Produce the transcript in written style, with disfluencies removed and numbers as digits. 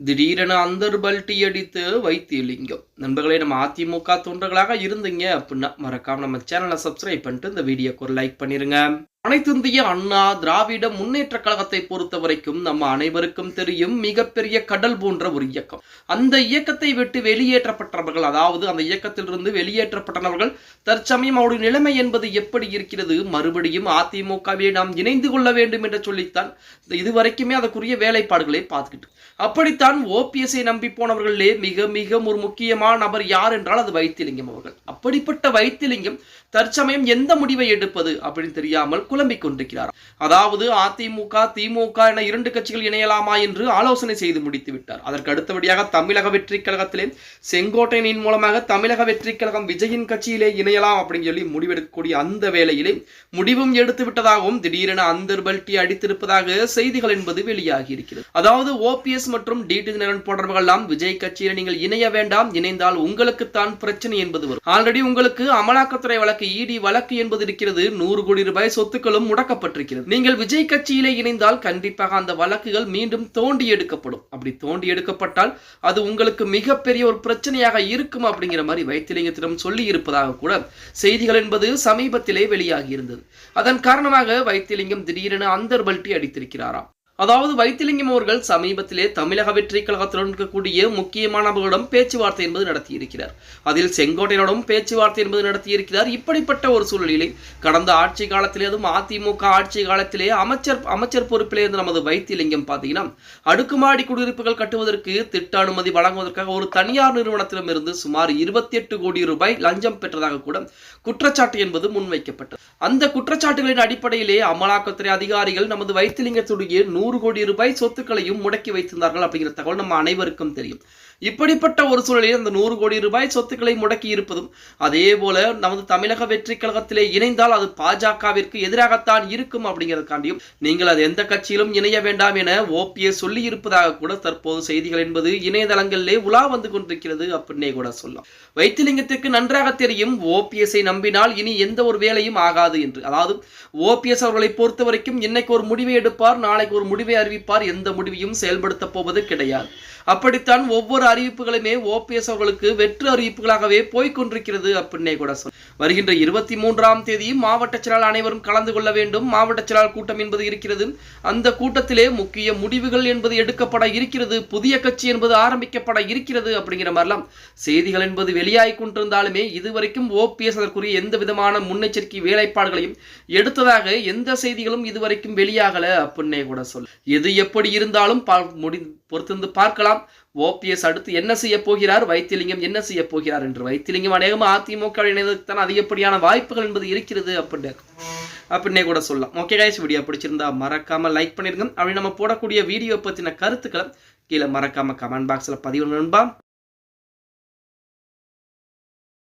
திடீரென அந்தர்பல்ட்டி அடித்து வைத்தியலிங்கம். நண்பர்களே, நம்ம அதிமுக தொண்டர்களாக இருந்தீங்க அப்படின்னா மறக்காம நம்ம சேனலை சப்ஸ்கிரைப் பண்ணிட்டு இந்த வீடியோக்கு ஒரு லைக் பண்ணிருங்க. அனைத்திந்திய அண்ணா திராவிட முன்னேற்ற கழகத்தை பொறுத்த வரைக்கும் நம்ம அனைவருக்கும் தெரியும், மிகப்பெரிய கடல் போன்ற ஒரு இயக்கம். அந்த இயக்கத்தை விட்டு வெளியேற்றப்பட்டவர்கள், அதாவது அந்த இயக்கத்திலிருந்து வெளியேற்றப்பட்டவர்கள் தற்சமயம் அவருடைய நிலைமை என்பது எப்படி இருக்கிறது? மறுபடியும் அதிமுகவை நாம் இணைந்து கொள்ள வேண்டும் என்று சொல்லித்தான் இதுவரைக்குமே அதற்குரிய வேலைப்பாடுகளை பார்த்துக்கிட்டு. அப்படித்தான் ஓபிஎஸ்ஐ நம்பி போனவர்களே மிக மிக ஒரு முக்கியமான நபர் யார் என்றால் அது வைத்திலிங்கம் அவர்கள். அப்படிப்பட்ட வைத்திலிங்கம் தற்சமயம் எந்த முடிவை எடுப்பது அப்படின்னு தெரியாமல் குழம்பிக் கொண்டிருக்கிறார். அதாவது அதிமுக திமுக என இரண்டு கட்சிகள் இணையலாமா என்று ஆலோசனை செய்து முடித்து விட்டார். அதற்கு அடுத்தபடியாக தமிழக வெற்றி கழகத்திலே செங்கோட்டையனின் மூலமாக தமிழக வெற்றி கழகம் விஜயின் கட்சியிலே இணையலாம் அப்படின்னு சொல்லி முடிவெடுக்கக்கூடிய அந்த வேளையிலே முடிவும் எடுத்து விட்டதாகவும் திடீரென அந்தர்பல்ட்டி அடித்திருப்பதாக செய்திகள் என்பது வெளியாகி இருக்கிறது. அதாவது ஓபிஎஸ் மற்றும் டிடி தினகரன் போன்றவர்கள் எல்லாம் விஜய் கட்சியில் நீங்கள் இணைய வேண்டாம், இணைந்தால் உங்களுக்குத்தான் பிரச்சனை என்பது வரும். ஆல்ரெடி உங்களுக்கு அமலாக்கத்துறை வழக்கு இடி வழக்கு என்பது இருக்கிறது. 100 கோடி ரூபாய் சொத்துக்களும் முடக்கப்பட்டிருக்கிறது. நீங்கள் விஜய் கட்சியிலே இணைந்தால் கண்டிப்பாக அந்த வழக்குகள் மீண்டும் தோண்டி எடுக்கப்படும். அப்படி தோண்டி எடுக்கப்பட்டால் அது உங்களுக்கு மிகப்பெரிய ஒரு பிரச்சனையாக இருக்கும் அப்படிங்கிற மாதிரி வைத்திலிங்கத்திடம் சொல்லி இருப்பதாக கூட செய்திகள் என்பது சமீபத்திலே வெளியாகி இருந்தது. அதன் காரணமாக வைத்திலிங்கம் திடீரென அந்தர்பல்ட்டி அடித்திருக்கிறாராம். அதாவது வைத்திலிங்கம் அவர்கள் சமீபத்திலே தமிழக வெற்றி கழகத்துடன் இருக்கக்கூடிய முக்கியமானவர்களிடம் பேச்சுவார்த்தை என்பது நடத்தியிருக்கிறார். அதில் செங்கோட்டையனுடன் பேச்சுவார்த்தை என்பது நடத்தியிருக்கிறார். இப்படிப்பட்ட ஒரு சூழலிலே கடந்த ஆட்சி காலத்திலே, அதுவும் அதிமுக ஆட்சி காலத்திலே அமைச்சர் பொறுப்பிலே இருந்த நமது வைத்திலிங்கம் பார்த்தீங்கன்னா அடுக்குமாடி குடியிருப்புகள் கட்டுவதற்கு திட்ட அனுமதி வழங்குவதற்காக ஒரு தனியார் நிறுவனத்திடம் இருந்து சுமார் 28 கோடி ரூபாய் லஞ்சம் பெற்றதாக கூட குற்றச்சாட்டு என்பது முன்வைக்கப்பட்டது. அந்த குற்றச்சாட்டுகளின் அடிப்படையிலே அமலாக்கத்துறை அதிகாரிகள் நமது வைத்திலிங்கத்துடைய 100 கோடி ரூபாய் சொத்துக்களையும் முடக்கி வைத்திருந்தார்கள் அப்படிங்கிற தகவல் நம்ம அனைவருக்கும் தெரியும். இப்படிப்பட்ட ஒரு சூழலில் அந்த 100 கோடி ரூபாய் சொத்துக்களை முடக்கி இருப்பதும், அதே போல நமது தமிழக வெற்றி கழகத்திலே இணைந்தால் அது பாஜகவிற்கு எதிராகத்தான் இருக்கும் அப்படிங்கிறதுக்காண்டியும் நீங்கள் அது எந்த கட்சியிலும் இணைய வேண்டாம் என ஓபிஎஸ் சொல்லி இருப்பதாக கூட தற்போது செய்திகள் என்பது இணையதளங்களிலே உலா வந்து கொண்டிருக்கிறது அப்படின்னே கூட சொல்லலாம். வைத்திலிங்கத்திற்கு நன்றாக தெரியும் ஓபிஎஸ்ஐ நம்பினால் இனி எந்த ஒரு வேலையும் ஆகாது என்று. அதாவது ஓபிஎஸ் அவர்களை பொறுத்த வரைக்கும் இன்னைக்கு ஒரு முடிவை எடுப்பார், நாளைக்கு ஒரு முடிவை அறிவிப்பார், எந்த முடிவையும் செயல்படுத்த போவது கிடையாது. அப்படித்தான் ஒவ்வொரு அறிவிப்புகளுமே ஓபிஎஸ் அவர்களுக்கு வெற்று அறிவிப்புகளாகவே போய்கொண்டிருக்கிறது அப்படின்னே கூட சொல்ல. வருகின்ற 23ஆம் தேதி மாவட்ட செயலாளர் அனைவரும் கலந்து கொள்ள வேண்டும். மாவட்ட செயலாளர் கூட்டம் என்பது இருக்கிறது. அந்த கூட்டத்திலே முக்கிய முடிவுகள் என்பது எடுக்கப்பட இருக்கிறது. புதிய கட்சி என்பது ஆரம்பிக்கப்பட இருக்கிறது அப்படிங்கிற மாதிரிலாம் செய்திகள் என்பது வெளியாகி கொண்டிருந்தாலுமே இதுவரைக்கும் ஓபிஎஸ் அதற்குரிய எந்த விதமான முன்னெச்சரிக்கை வேலைப்பாடுகளையும் எடுத்ததாக எந்த செய்திகளும் இதுவரைக்கும் வெளியாகல அப்படின்னே கூட சொல்ல. எது எப்படி இருந்தாலும் பொறுத்திருந்து பார்க்கலாம். ஓபிஎஸ் அடுத்து என்ன செய்ய போகிறார், வைத்திலிங்கம் என்ன செய்ய போகிறார் என்று. வைத்திலிங்கம் அநேகமாக அதிமுக இணைவதற்கான அதிகப்படியான வாய்ப்புகள் என்பது இருக்கிறது அப்படின்னே கூட சொல்லலாம். ஓகே கைஸ், வீடியோ பிடிச்சிருந்தா மறக்காம லைக் பண்ணிருங்க. அப்படி நம்ம போடக்கூடிய வீடியோ பத்தின கருத்துக்களை கீழே மறக்காம கமெண்ட் பாக்ஸ்ல பதிவு நண்பா.